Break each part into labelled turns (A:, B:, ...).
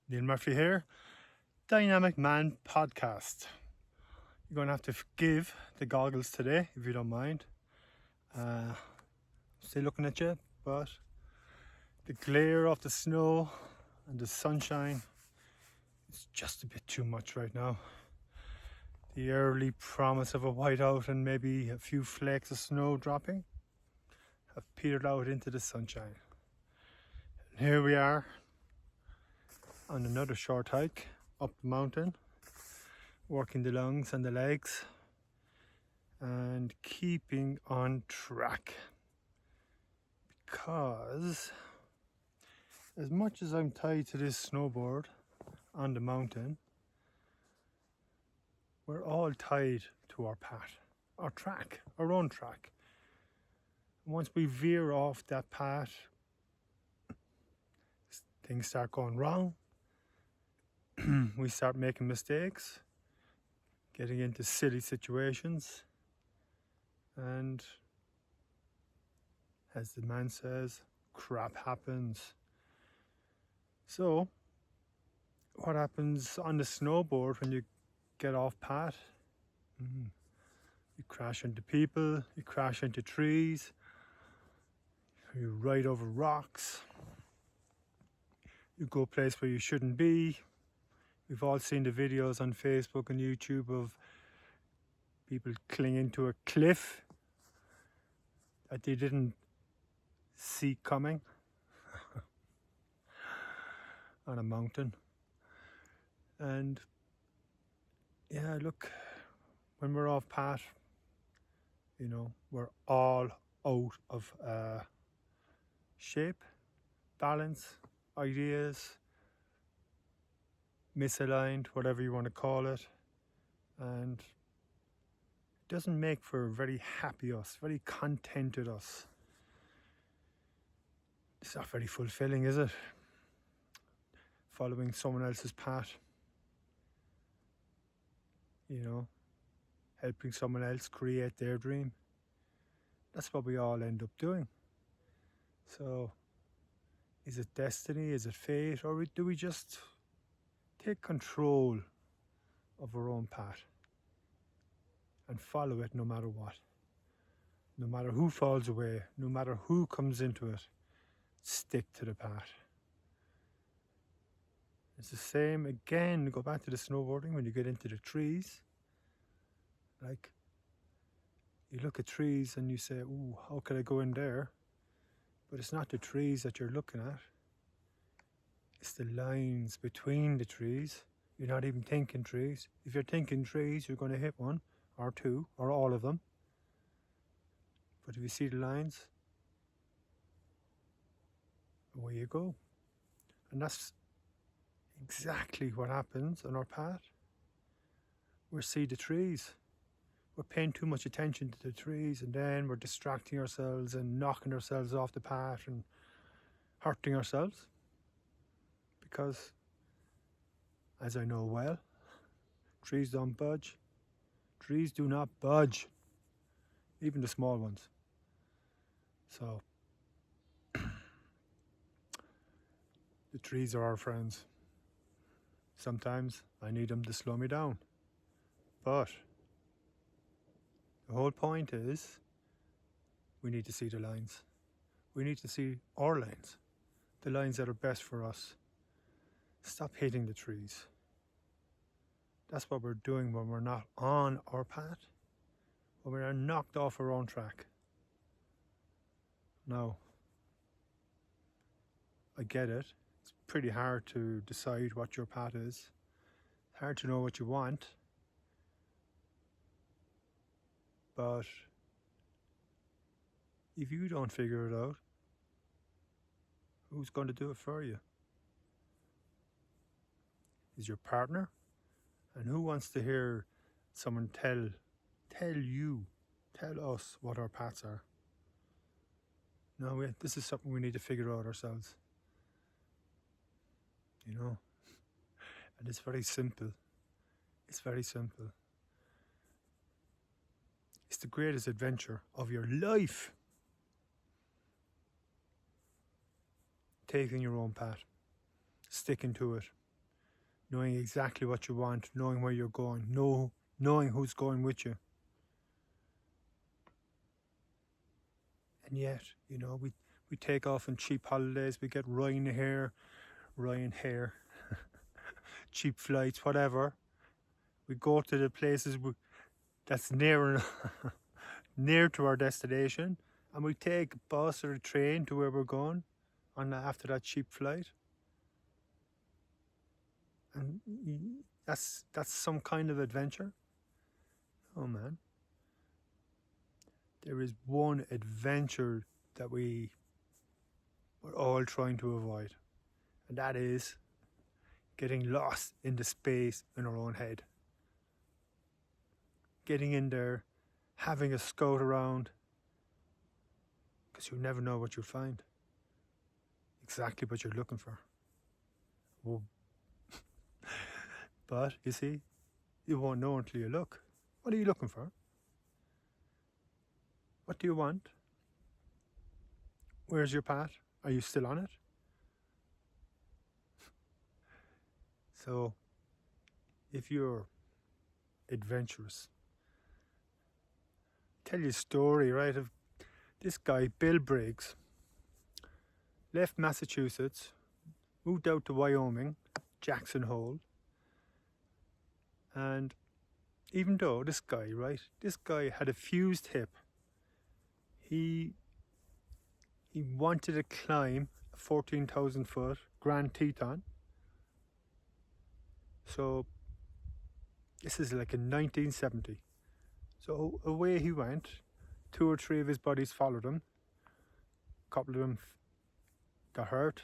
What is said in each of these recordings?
A: Neil Murphy here, Dynamic Man Podcast. You're going to have to forgive the goggles today, if you don't mind. Still looking at you, but the glare of the snow and the sunshine is just a bit too much right now. The early promise of a whiteout and maybe a few flakes of snow dropping have petered out into the sunshine. And here we are on another short hike up the mountain, working the lungs and the legs and keeping on track, because as much as I'm tied to this snowboard on the mountain, we're all tied to our path, our track, our own track. And once we veer off that path, things start going wrong. We start making mistakes, getting into silly situations, and as the man says, crap happens. So what happens on the snowboard when you get off path? You crash into people, you crash into trees, you ride over rocks, you go a place where you shouldn't be. We've all seen the videos on Facebook and YouTube of people clinging to a cliff that they didn't see coming on a mountain. And yeah, look, when we're off path, we're all out of shape, balance, ideas, misaligned, whatever you want to call it, and it doesn't make for a very happy us, very contented us. It's not very fulfilling, is it? Following someone else's path, helping someone else create their dream. That's what we all end up doing. So is it destiny, is it fate, or do we just take control of our own path and follow it no matter what? No matter who falls away, no matter who comes into it, stick to the path. It's the same again, go back to the snowboarding, when you get into the trees. Like, you look at trees and you say, ooh, how could I go in there? But it's not the trees that you're looking at. It's the lines between the trees. You're not even thinking trees. If you're thinking trees, you're going to hit one or two or all of them. But if you see the lines, away you go. And that's exactly what happens on our path. We see the trees. We're paying too much attention to the trees, and then we're distracting ourselves and knocking ourselves off the path and hurting ourselves. Because, as I know well, trees don't budge. Trees do not budge, even the small ones. So, the trees are our friends. Sometimes I need them to slow me down. But the whole point is, we need to see the lines. We need to see our lines, the lines that are best for us. Stop hitting the trees. That's what we're doing when we're not on our path, when we are knocked off our own track. Now, I get it. It's pretty hard to decide what your path is. It's hard to know what you want. But if you don't figure it out, who's going to do it for you? Is your partner? And who wants to hear someone tell us what our paths are? No, this is something we need to figure out ourselves. And it's very simple. It's very simple. It's the greatest adventure of your life. Taking your own path, sticking to it, knowing exactly what you want, knowing where you're going, knowing who's going with you. And yet, we take off on cheap holidays, we get Ryanair, cheap flights, whatever. We go to the places that's near near to our destination, and we take a bus or a train to where we're going after that cheap flight. And that's some kind of adventure. Oh man, there is one adventure that we're all trying to avoid, and that is getting lost into space in our own head. Getting in there, having a scout around, because you never know what you'll find. Exactly what you're looking for. Well, but you see, you won't know until you look. What are you looking for? What do you want? Where's your path? Are you still on it? So, if you're adventurous, tell you a story, right, of this guy, Bill Briggs, left Massachusetts, moved out to Wyoming, Jackson Hole, and even though this guy had a fused hip, he wanted to climb a 14,000 foot Grand Teton. So this is like in 1970. So away he went. 2 or 3 of his buddies followed him. A couple of them got hurt.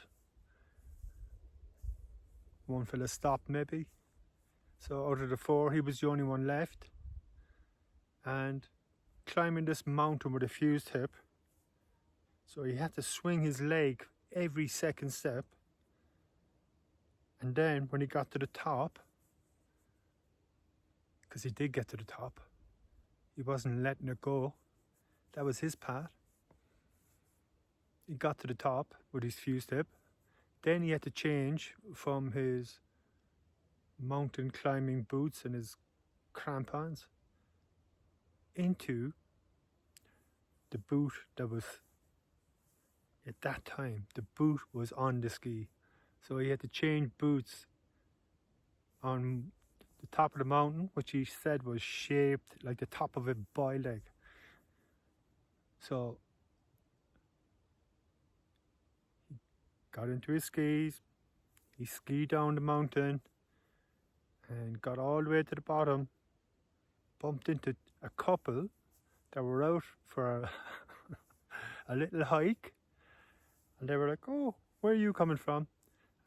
A: One fella stopped maybe. So out of the 4, he was the only one left. And climbing this mountain with a fused hip, so he had to swing his leg every second step. And then when he got to the top, because he did get to the top, he wasn't letting it go. That was his path. He got to the top with his fused hip. Then he had to change from his mountain climbing boots and his crampons into the boot that was, at that time, the boot was on the ski. So he had to change boots on the top of the mountain, which he said was shaped like the top of a boiled egg. So he got into his skis, he skied down the mountain and got all the way to the bottom, bumped into a couple that were out for a little hike, and they were like, "Oh, where are you coming from?"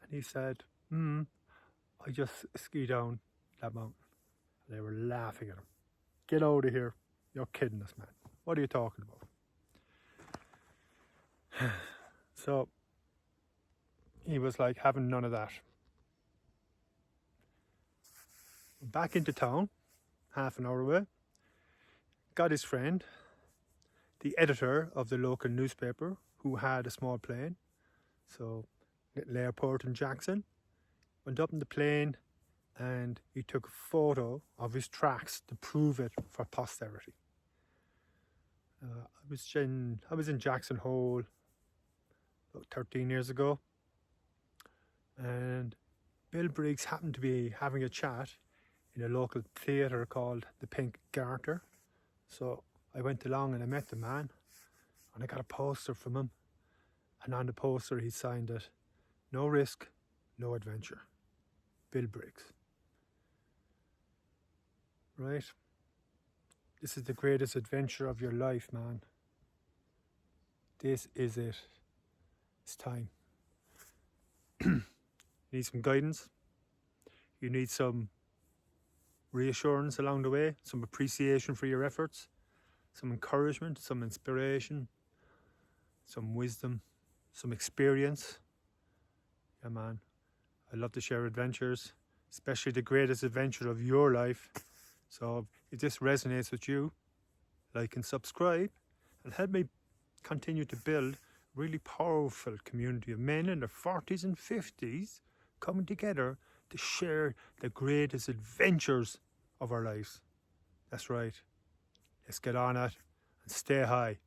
A: And he said, "I just ski down that mountain." And they were laughing at him. "Get out of here. You're kidding us, man. What are you talking about?" So he was like having none of that. Back into town, half an hour away, got his friend, the editor of the local newspaper, who had a small plane. So little airport in Jackson. Went up in the plane and he took a photo of his tracks to prove it for posterity. I was in Jackson Hole about 13 years ago, and Bill Briggs happened to be having a chat in a local theatre called the Pink Garter. So I went along and I met the man, and I got a poster from him, and on the poster he signed it, "No risk, no adventure, Bill Briggs." Right? This is the greatest adventure of your life, man. This is it. It's time. You need some guidance. You need some reassurance along the way, some appreciation for your efforts, some encouragement, some inspiration, some wisdom, some experience. Yeah, man. I love to share adventures, especially the greatest adventure of your life. So if this resonates with you, like and subscribe, and help me continue to build a really powerful community of men in their 40s and 50s coming together to share the greatest adventures of our lives. That's right. Let's get on it and stay high.